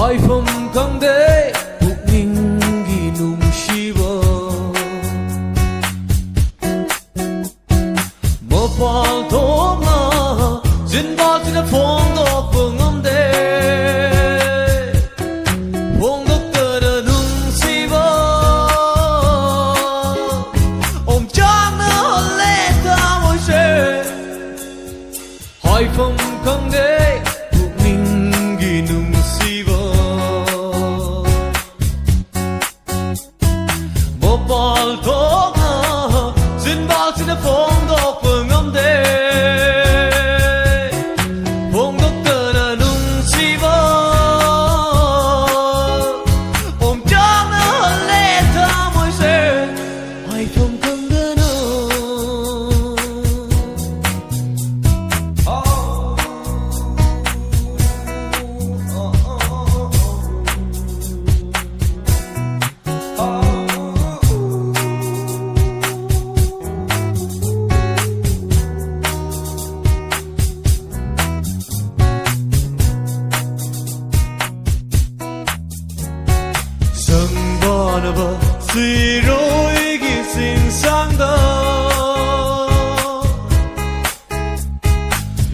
하이펌 강대 북민기 눈시워 머팔도마 진바지는 퐁도 뻥엄대 퐁도끄는 눈시워 엄청난 헐레다 모셔 하이펌 강대 북민기 눈시워 머팔도마 진바지는 퐁도 뻥엄대 퐁도끄는 눈시워 엄청난 헐레다 모셔 하이펌 강대는 성번어버 시로이기 신상다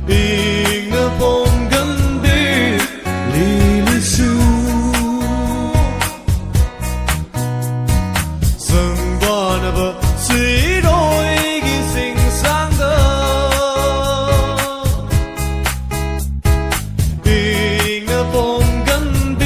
잉느 봉근비 리리수 성번어버 시로이기 신상다 잉느 봉근비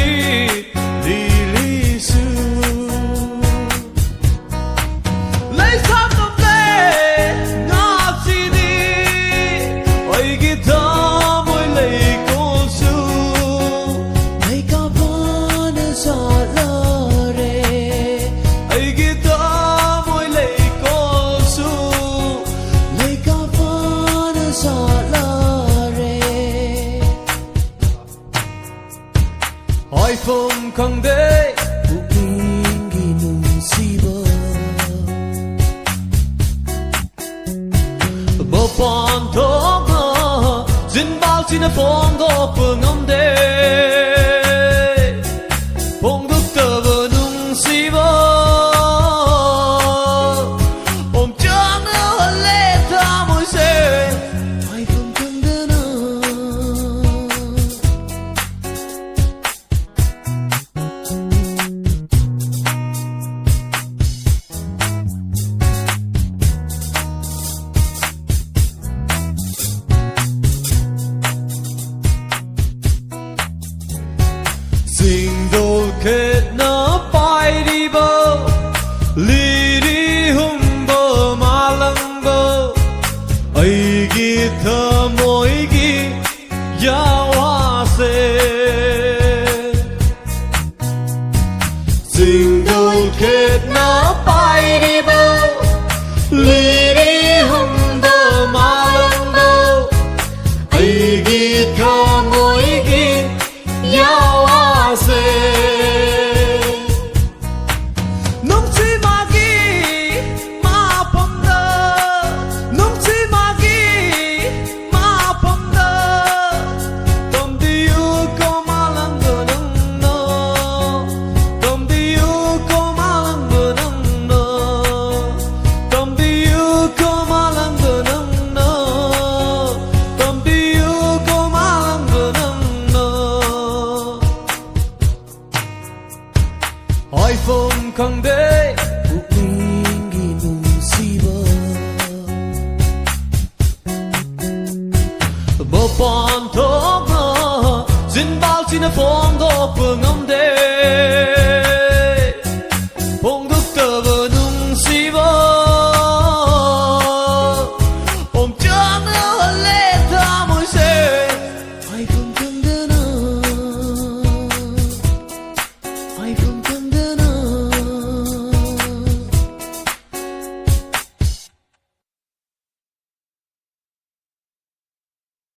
하이펌 강대 북민기 눈시워 머판도마 진바지는 퐁도 뻥엄대 퐁도끄는 눈시워 엄청난 헐레다 모셔 하이펌 강대는 싱돌kết nó bay đi bơ ly đi hung bơ mà lăng bơ ấy ghi thơ môi ghi ya hoa se 싱돌kết nó bay đi bơ ly đi hung bơ mà lăng bơ ấy ghi thơ môi ghi ya hoa se 하이펌 강대 북민기 눈시워 머판도마 진바지는 퐁도 뻥엄대